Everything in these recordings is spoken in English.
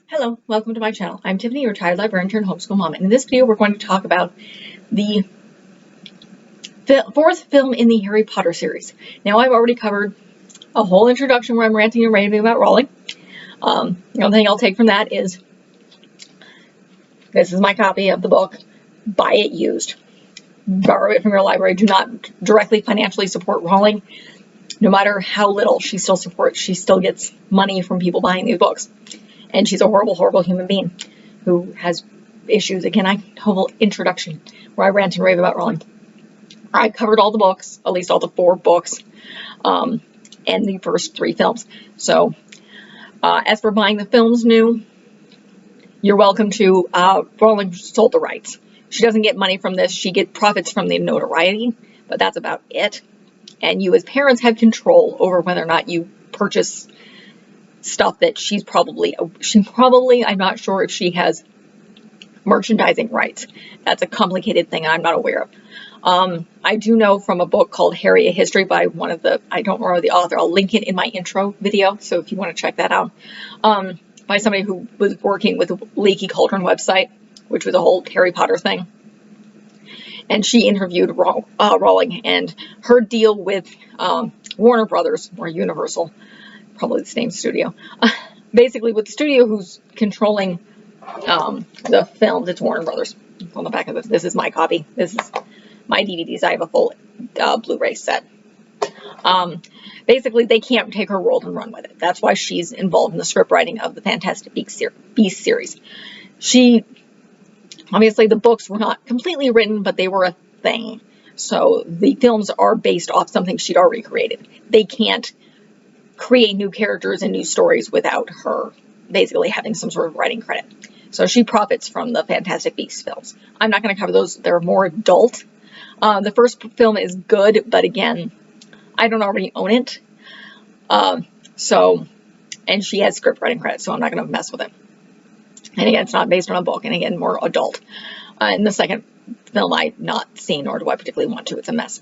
Hello, welcome to my channel. I'm Tiffany, retired librarian turned homeschool mom, and in this video we're going to talk about the fourth film in the Harry Potter series. Now, I've already covered a whole introduction where I'm ranting and raving about Rowling. The only thing I'll take from that is this is my copy of the book. Buy it used. Borrow it from your library. Do not directly financially support Rowling. No matter how little she still gets money from people buying these books. And she's a horrible, horrible human being who has issues. Again, I have a whole introduction where I rant and rave about Rowling. I covered all the books, at least all the 4 books, and the first 3 films. So, as for buying the films new, you're welcome to. Rowling sold the rights. She doesn't get money from this. She gets profits from the notoriety, but that's about it. And you as parents have control over whether or not you purchase stuff that she probably, I'm not sure if she has merchandising rights. That's a complicated thing I'm not aware of. I do know from a book called Harry, A History by one of the, I don't remember the author, I'll link it in my intro video, so if you want to check that out, by somebody who was working with the Leaky Cauldron website, which was a whole Harry Potter thing. And she interviewed Rowling, and her deal with Warner Brothers, or Universal, probably the same studio. Basically, with the studio who's controlling the films, it's Warner Brothers. On the back of this, this is my copy. This is my DVDs. I have a full Blu-ray set. Basically, they can't take her world and run with it. That's why she's involved in the script writing of the Fantastic Beasts series. Obviously, the books were not completely written, but they were a thing. So the films are based off something she'd already created. They can't create new characters and new stories without her basically having some sort of writing credit. So she profits from the Fantastic Beasts films. I'm not going to cover those. They're more adult. The first film is good, but again, I don't already own it. And she has script writing credit, so I'm not going to mess with it. And again, it's not based on a book, and again, more adult. And the second film I've not seen, nor do I particularly want to. It's a mess.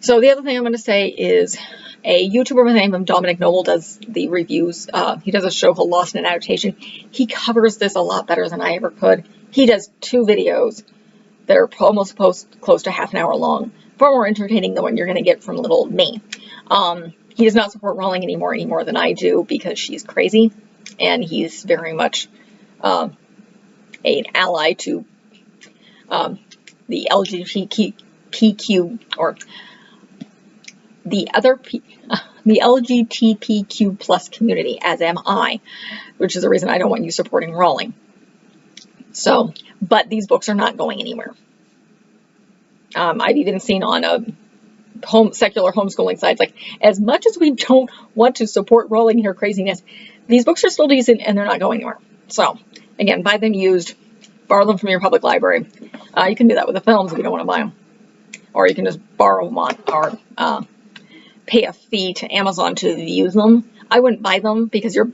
So the other thing I'm going to say is a YouTuber by the name of Dominic Noble does the reviews. He does a show called Lost in Adaptation. He covers this a lot better than I ever could. He does 2 videos that are almost close to half an hour long. Far more entertaining than what you're going to get from little me. He does not support Rowling any more than I do because she's crazy. And he's very much an ally to the LGBTQ or the LGBTQ plus community, as am I, which is the reason I don't want you supporting Rowling. So, but these books are not going anywhere. I've even seen on secular homeschooling sites, like, as much as we don't want to support Rowling and her craziness, these books are still decent and they're not going anywhere. So, again, buy them used, borrow them from your public library. You can do that with the films if you don't want to buy them. Or you can just borrow them or pay a fee to Amazon to use them. I wouldn't buy them because you're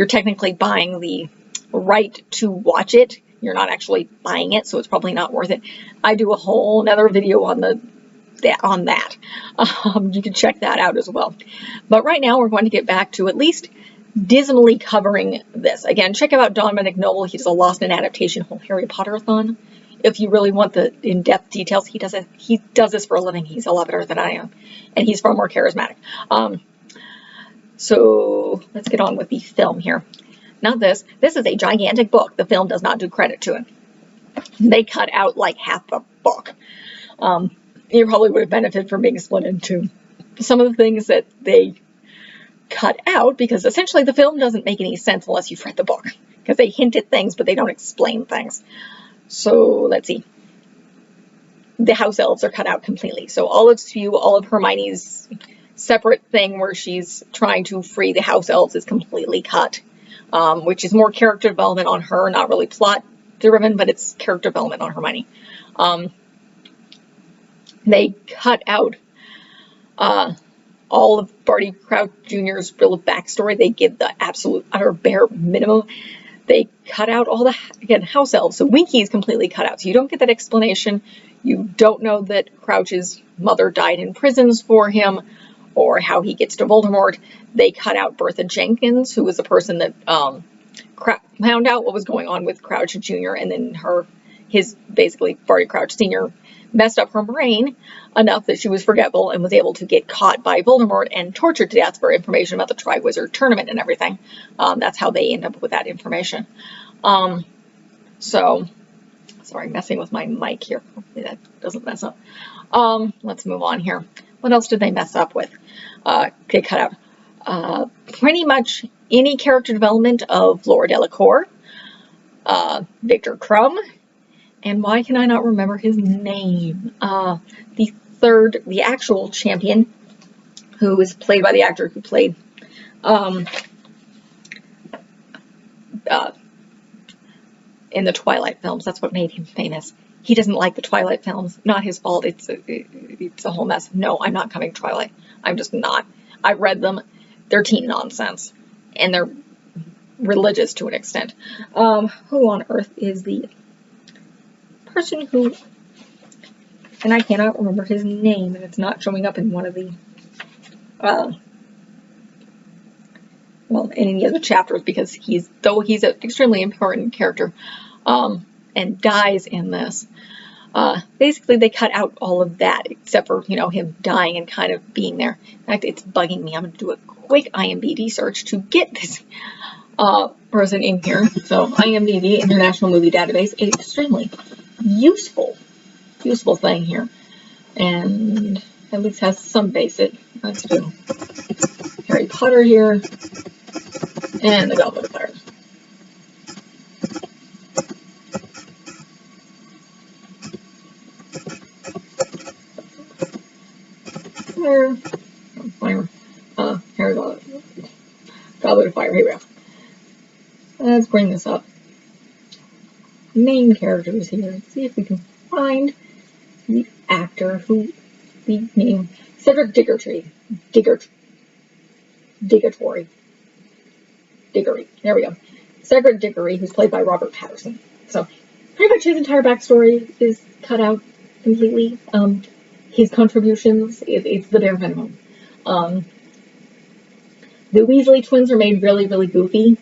technically buying the right to watch it. You're not actually buying it, so it's probably not worth it. I do a whole another video on that. You can check that out as well. But right now we're going to get back to at least dismally covering this. Again, check out Dominic Noble. He does a Lost in Adaptation whole Harry Potter-a-thon. If you really want the in-depth details, he does this for a living. He's a lot better than I am. And he's far more charismatic. So let's get on with the film here. Not this. This is a gigantic book. The film does not do credit to it. They cut out like half the book. You probably would have benefited from being split into some of the things that they cut out, because essentially the film doesn't make any sense unless you've read the book. Because they hint at things, but they don't explain things. So let's see. The house elves are cut out completely. So Olive's view, all of Hermione's separate thing where she's trying to free the house elves is completely cut, which is more character development on her, not really plot driven, but it's character development on Hermione. They cut out all of Barty Crouch Jr.'s real backstory. They give the absolute utter bare minimum. They cut out all the, again, house elves. So Winky is completely cut out. So you don't get that explanation. You don't know that Crouch's mother died in prisons for him, or how he gets to Voldemort. They cut out Bertha Jenkins, who was the person that found out what was going on with Crouch Jr. and then his basically Barty Crouch Sr. messed up her brain enough that she was forgetful and was able to get caught by Voldemort and tortured to death for information about the Triwizard Tournament and everything. That's how they end up with that information. So, sorry, messing with my mic here. Hopefully that doesn't mess up. Let's move on here. What else did they mess up with? They cut out pretty much any character development of Laura Delacour, Victor Crumb, and why can I not remember his name? The actual champion, who is played by the actor who played in the Twilight films. That's what made him famous. He doesn't like the Twilight films. Not his fault. It's a whole mess. No, I'm not coming to Twilight. I'm just not. I've read them. They're teen nonsense. And they're religious to an extent. Who on earth is the person who... And I cannot remember his name, and it's not showing up in one of the... well, in any of the chapters, because though he's an extremely important character, and dies in this. Basically, they cut out all of that, except for, him dying and kind of being there. In fact, it's bugging me. I'm going to do a quick IMDb search to get this person in here. So, IMDb, International Movie Database, an extremely useful thing here. And at least has some basic. Let's do Harry Potter here. And the Goblet of Fire. Harry Goblet of Fire. Here we go. Let's bring this up. Main characters here. Let's see if we can find the actor who the name Cedric Diggory. There we go. Cedric Diggory, who's played by Robert Pattinson. So pretty much his entire backstory is cut out completely. His contributions, it's the bare minimum. The Weasley twins are made really, really goofy.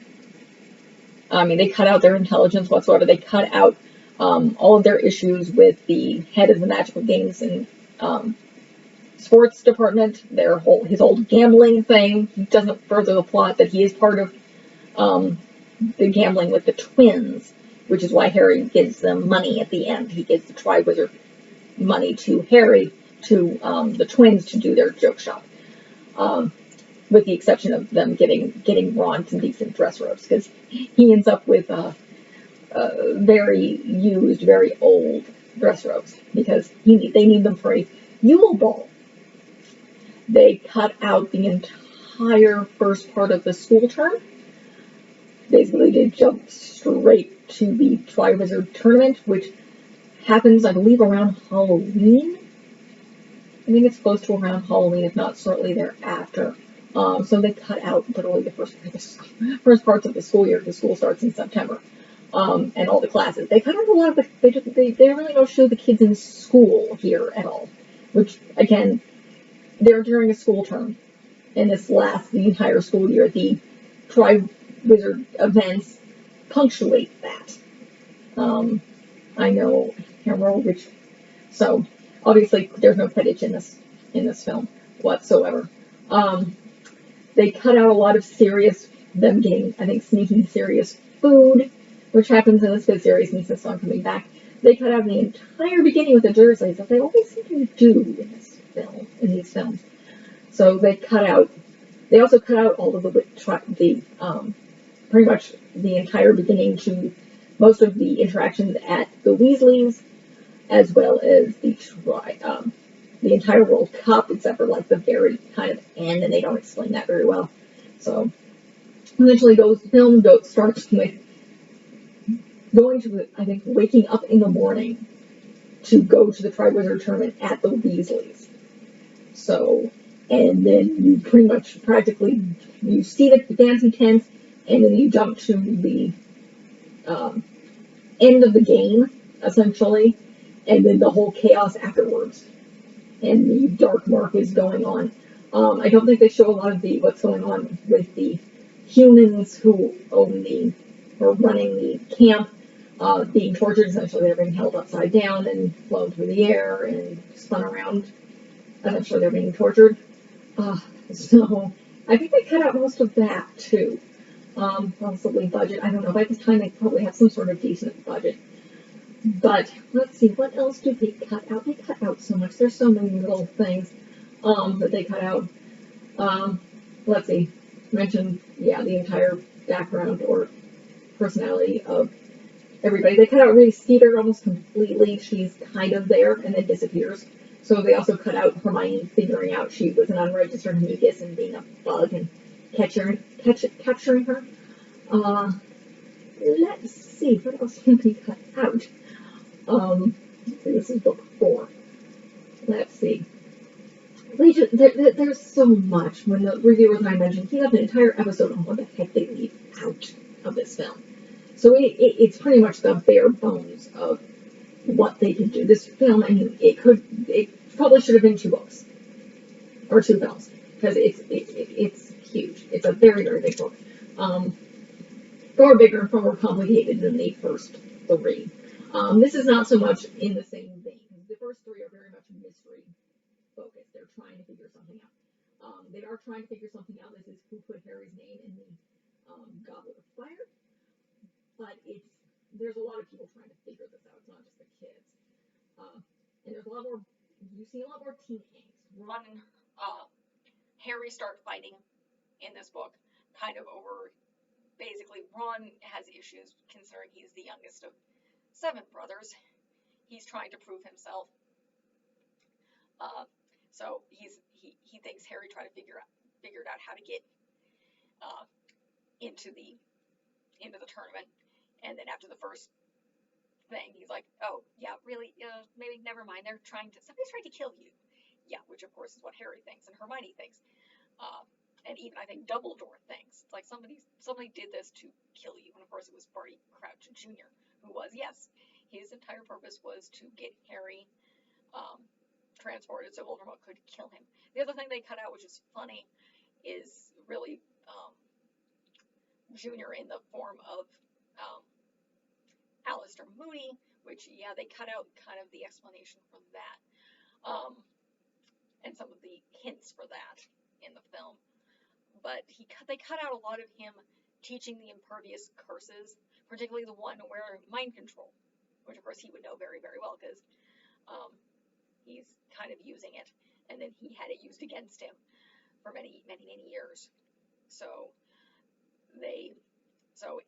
I mean, they cut out their intelligence whatsoever. They cut out all of their issues with the head of the Magical Games and sports department. His old gambling thing doesn't further the plot that he is part of the gambling with the twins, which is why Harry gives them money at the end. He gives the Triwizard money to Harry, to the twins, to do their joke shop. With the exception of them getting Ron some decent dress robes, because he ends up with very used, very old dress robes, because they need them for a Yule Ball. They cut out the entire first part of the school term. Basically, they jump straight to the Triwizard Tournament, which happens, I believe, around Halloween. I think it's close to around Halloween, if not shortly thereafter. So they cut out literally the first parts of the school year. The school starts in September, and all the classes. They cut out a lot of they really don't show the kids in school here at all. Which again, they're during a school term, and this lasts the entire school year. The Triwizard events punctuate that. I know, I can't remember which. So obviously, there's no Quidditch in this film whatsoever. They cut out a lot of them getting, I think, sneaking serious food, which happens in this good series and insists on coming back. They cut out the entire beginning with the Dursleys, that they always seem to do in these films. So they also cut out all of pretty much the entire beginning to most of the interactions at the Weasleys, as well as the entire World Cup, except for like the very kind of end, and they don't explain that very well. So eventually the film starts with going to, I think, waking up in the morning to go to the Triwizard Tournament at the Weasleys. So, and then you pretty much you see the dancing tents, and then you jump to the end of the game, essentially, and then the whole chaos afterwards. And the dark mark is going on. I don't think they show a lot of what's going on with the humans who own the or running the camp, being tortured. Essentially, they're being held upside down and flown through the air and spun around. Essentially, they're being tortured. So I think they cut out most of that too. Possibly budget. I don't know. By this time, they probably have some sort of decent budget. But let's see, what else did they cut out? They cut out so much. There's so many little things that they cut out. Um, let's see. Mention, yeah, the entire background or personality of everybody. They cut out Reese Skeeter almost completely. She's kind of there and then disappears. So they also cut out Hermione figuring out she was an unregistered mucus and being a bug and capturing her. Let's see, what else can we cut out? This is book 4. Let's see. There's so much. When the reviewers and I mentioned, he had an entire episode on what the heck they leave out of this film. So it's pretty much the bare bones of what they could do. This film, I mean, it probably should have been 2 books or 2 films because it's huge. It's a very, very big book. Far bigger and far more complicated than the first 3. This is not so much in the same vein. The first 3 are very much mystery focused. They're trying to figure something out. They are trying to figure something out. This is who put Harry's name in the Goblet of Fire. But there's a lot of people trying to figure this out. It's not just the kids. And there's a lot more. You see a lot more teen angst. Ron and Harry start fighting in this book, kind of over. Basically, Ron has issues considering he's the youngest of 7 brothers. He's trying to prove himself. So he thinks Harry tried to figured out how to get into the tournament, and then after the first thing, he's like, "Oh yeah, really? Maybe never mind. Somebody's trying to kill you." Yeah, which of course is what Harry thinks and Hermione thinks. And even I think Dumbledore thinks it's like somebody did this to kill you. And of course it was Barty Crouch Jr., who was, yes, his entire purpose was to get Harry transported so Voldemort could kill him. The other thing they cut out, which is funny, is really Junior in the form of Alistair Moody, which, yeah, they cut out kind of the explanation for that. And some of the hints for that in the film. But they cut out a lot of him teaching the impervious curses, particularly the one where mind control, which of course he would know very, very well because he's kind of using it, and then he had it used against him for many, many, many years. So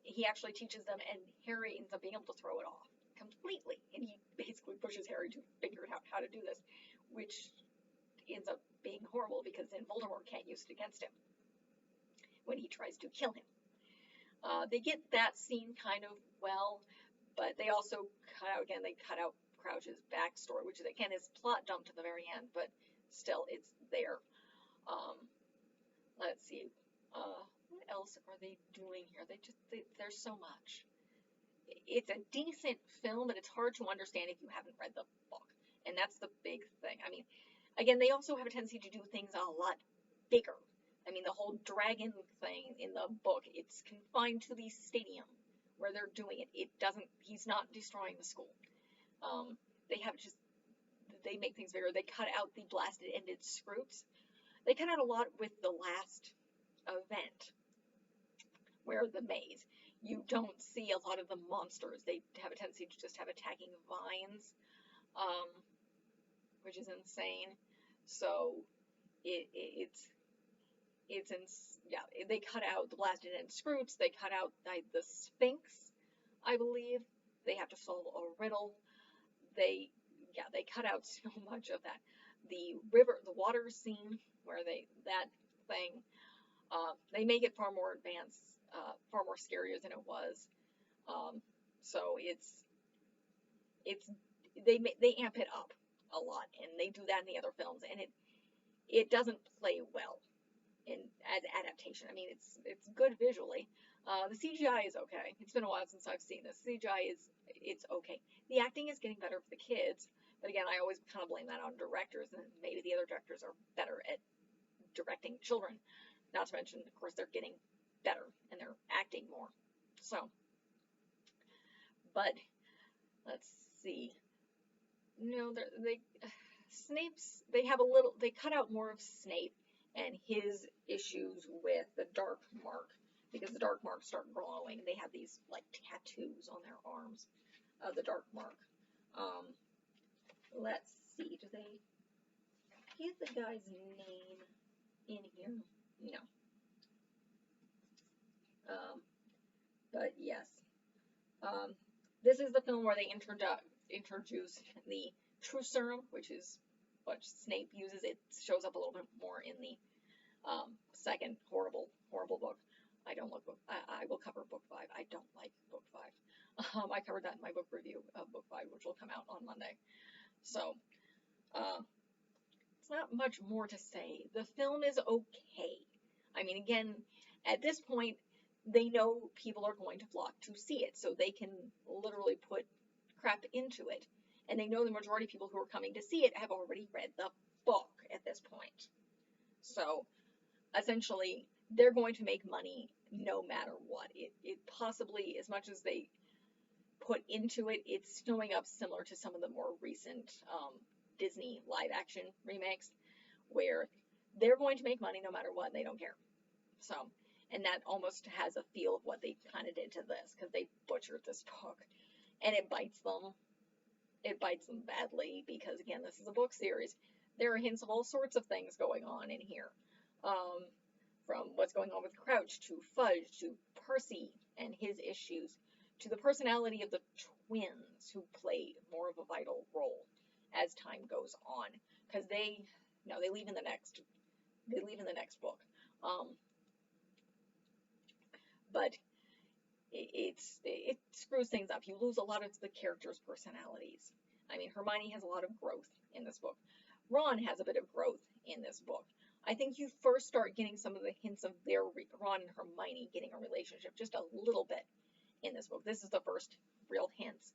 he actually teaches them, and Harry ends up being able to throw it off completely, and he basically pushes Harry to figure out how to do this, which ends up being horrible because then Voldemort can't use it against him when he tries to kill him. They get that scene kind of well, but they also cut out Crouch's backstory, which is, again, is plot dumped to the very end, but still, it's there. Let's see. What else are they doing here? There's so much. It's a decent film, but it's hard to understand if you haven't read the book, and that's the big thing. I mean, again, they also have a tendency to do things a lot bigger. I mean, the whole dragon thing in the book, it's confined to the stadium where they're doing it. He's not destroying the school. They make things bigger. They cut out the blasted-ended scroops. They cut out a lot with the last event, where the maze. You don't see a lot of the monsters. They have a tendency to just have attacking vines, which is insane. So they cut out the blasted end scroops. They cut out the Sphinx, I believe. They have to solve a riddle. They cut out so much of that. The water scene where they make it far more advanced, far more scarier than it was. So they amp it up a lot, and they do that in the other films, and it doesn't play well as adaptation. I mean, it's good visually. The CGI is okay. It's been a while since I've seen this. CGI it's okay. The acting is getting better for the kids, but again, I always kind of blame that on directors, and maybe the other directors are better at directing children. Not to mention, of course, they're getting better and they're acting more. So But let's see. No, Snape's, they cut out more of Snape and his issues with the Dark Mark, because the Dark Mark start glowing. They have these like tattoos on their arms of the Dark Mark. Let's see, do they give the guy's name in here? No. But yes, this is the film where they introduce the truth serum, which is what Snape uses. It shows up a little bit more in the second horrible book. I will cover book 5. I don't like book 5. I covered that in my book review of book 5, which will come out on Monday. So, it's not much more to say. The film is okay. I mean, again, at this point, they know people are going to flock to see it, so they can literally put crap into it. And they know the majority of people who are coming to see it have already read the book at this point. So, essentially, they're going to make money no matter what. It possibly, as much as they put into it, it's showing up similar to some of the more recent Disney live-action remakes, where they're going to make money no matter what, and they don't care. So, and that almost has a feel of what they kind of did to this, because they butchered this book, and it bites them. It bites them badly, because again, this is a book series. There are hints of all sorts of things going on in here. From what's going on with Crouch, to Fudge, to Percy and his issues, to the personality of the twins, who play more of a vital role as time goes on, because they leave in the next book. But it screws things up. You lose a lot of the characters' personalities. I mean, Hermione has a lot of growth in this book. Ron has a bit of growth in this book. I think you first start getting some of the hints of Ron and Hermione getting a relationship just a little bit in this book. This is the first real hints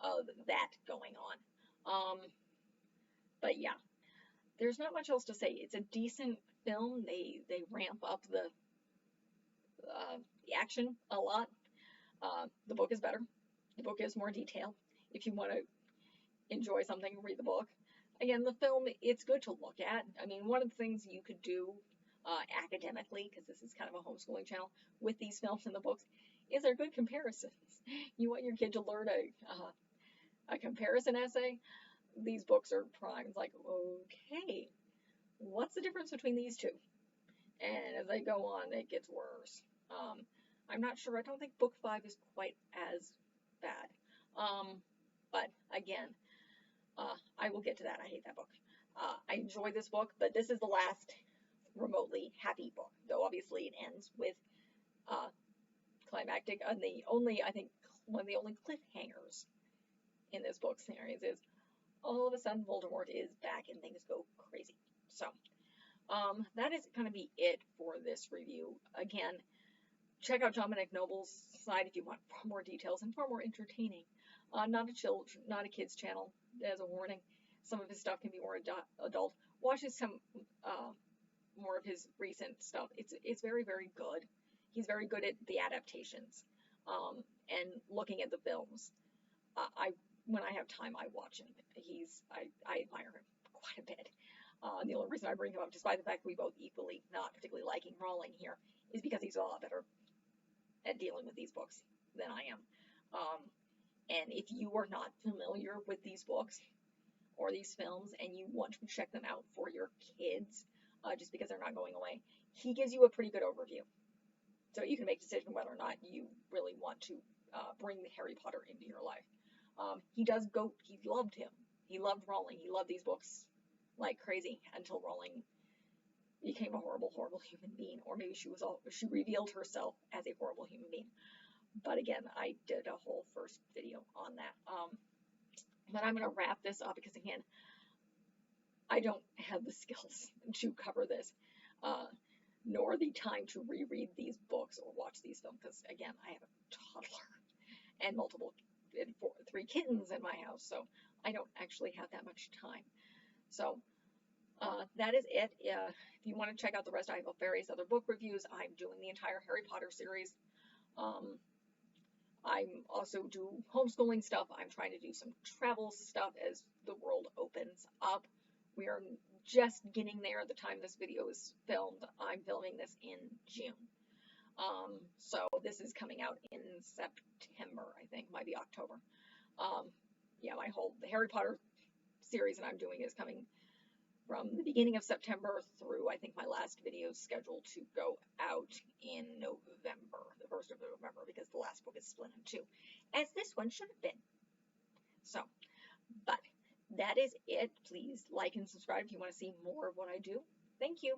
of that going on. But yeah, there's not much else to say. It's a decent film. They ramp up the action a lot. The book is better. The book is more detailed. If you want to enjoy something, read the book. Again, the film, it's good to look at. I mean, one of the things you could do academically, because this is kind of a homeschooling channel, with these films and the books, is they're good comparisons. You want your kid to learn a comparison essay? These books are prime. It's like, okay, what's the difference between these two? And as they go on, it gets worse. I'm not sure. I don't think book 5 is quite as bad. But again, I will get to that. I hate that book. I enjoy this book, but this is the last remotely happy book, though obviously it ends with climactic, and I think one of the only cliffhangers in this book series is all of a sudden Voldemort is back and things go crazy. So that is going to be it for this review. Again, check out John McNoble's side if you want far more details and far more entertaining. Not a kids channel, as a warning. Some of his stuff can be more adult. Watch some more of his recent stuff. It's very, very good. He's very good at the adaptations and looking at the films. When I have time, I watch him. I admire him quite a bit. The only reason I bring him up, despite the fact we both equally not particularly liking Rowling here, is because he's a lot better at dealing with these books than I am. And if you are not familiar with these books or these films and you want to check them out for your kids, just because they're not going away, he gives you a pretty good overview. So you can make a decision whether or not you really want to bring the Harry Potter into your life. He loved him. He loved Rowling. He loved these books like crazy until Rowling became a horrible, horrible human being. Or maybe she revealed herself as a horrible human being. But again, I did a whole first video on that. But I'm going to wrap this up because, again, I don't have the skills to cover this, nor the time to reread these books or watch these films. Because, again, I have a toddler and 3 kittens in my house, so I don't actually have that much time. So that is it. If you want to check out the rest, I have various other book reviews. I'm doing the entire Harry Potter series. I'm also do homeschooling stuff. I'm trying to do some travel stuff as the world opens up. We are just getting there at the time this video is filmed. I'm filming this in June. So this is coming out in September, I think, might be October. Yeah, my whole Harry Potter series that I'm doing is coming from the beginning of September through, I think my last video is scheduled to go out in November, the 1st of November, because the last book is split in two, as this one should have been. So, but that is it. Please like and subscribe if you want to see more of what I do. Thank you.